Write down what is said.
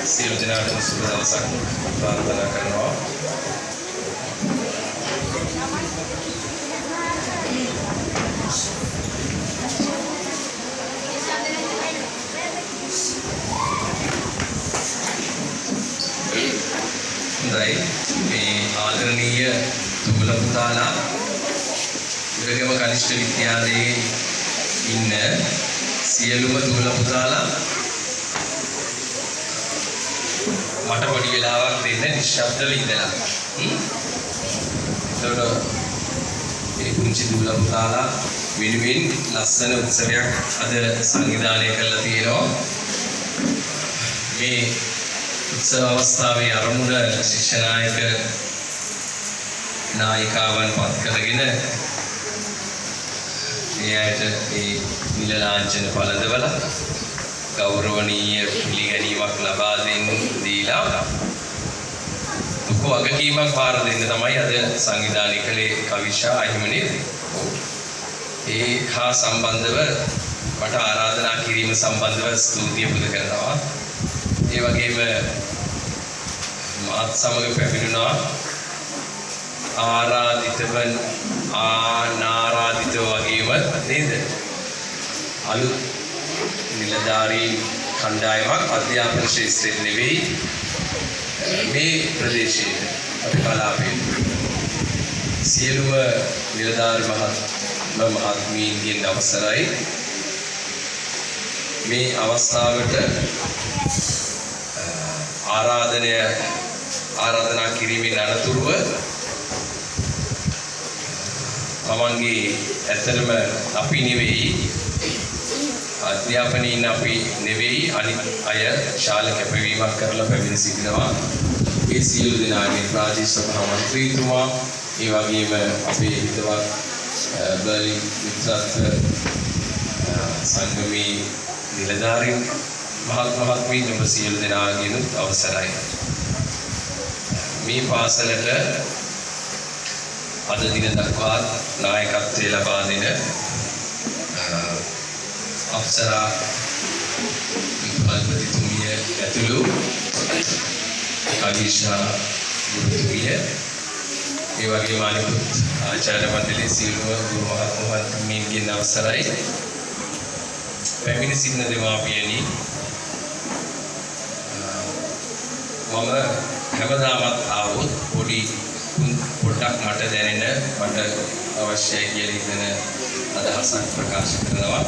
සියලු දෙනාටම සුබ දවසක් ප්‍රාර්ථනා කරනවා. හොඳයි, මේ ආදරණීය දුබල පුතාලා ඉරගම කනිෂ්ඨ විද්‍යාලයේ ඉන්න සියලුම දුබල පුතාලා මට පොඩි වෙලාවක් දෙන්න නිශ්ශබ්දව ඉඳලා. ඒතකොට ඒ කුංචි දුබල පුතාලා වෙනුවෙන් ලස්සන උත්සවයක් අද සංවිධානය කරලා තියෙනවා. මේ උත්සව අවස්ථාවේ ආරමුණ ශිෂ්‍යනායක නායිකාවන් පත් කරගෙන ඒ අයට ඒ නිල ලාංඡන පළඳවලා ගෞරවනීය පිළිගැනීමක් ලබා දීලා දුක වගකීමක් පාර දෙන්න තමයි අද සංවිධානය කළේ කවිෂා අහිමිනේ. ඒ හා සම්බන්ධව මට ආරාධනා කිරීම සම්බන්ධව ස්තුතිය පුද කරනවා. ඒ වගේම මාත් සමග පැමිණුණා ආරාධිතව අනාරාධිතව වගේම නේද අලුත් නිලධාරීන් කණ්ඩායමක් අධ්‍යාපන ශාස්ත්‍රයේ නෙවෙයි මේ ප්‍රදේශයේ අපේ කලාපයේ සියලුම නිලධාරි මහත්මීන්ගෙන් අවසරයි මේ අවස්ථාවට ආරාධනා කිරීමෙන් අනතුරුව තමන්ගේ ඇත්තටම අපි නෙවෙයි අධ්‍යාපනයෙන් අපි නෙවෙයි අනිත් අය ශාල කැපවීමක් කරලා පැමිණ සිටිනවා. ඒ සියලු දෙනාගේ ප්‍රාදේශීය සභා මන්ත්‍රීතුමා ඒ වගේම අපේ හිතවත් බර්ලින් මිත්‍රත්ව සංගමේ නිලධාරීන් මහත්මීන් ඔබ සියලු දෙනාගෙන් අවසරයි. මේ පාසලට අද දින දක්වා නායකත්වය ලබා දෙන අප්සරා විපල්පතිතුමිය ඇතුළු කවිෂා ගුරුතුමිය ඒ වගේම අනිකුත් ආචාර්ය මණ්ඩලයේ සියලුම ගුරු මහත්මීන්ගෙන් අවසරයි. පැමිණ සිටින දෙමාපියනි, මම හැමදාමත් ආවොත් පොඩ්ඩක් මට දැනෙන මට අවශ්‍යයි කියලා හිතන අදහසක් ප්‍රකාශ කරනවා.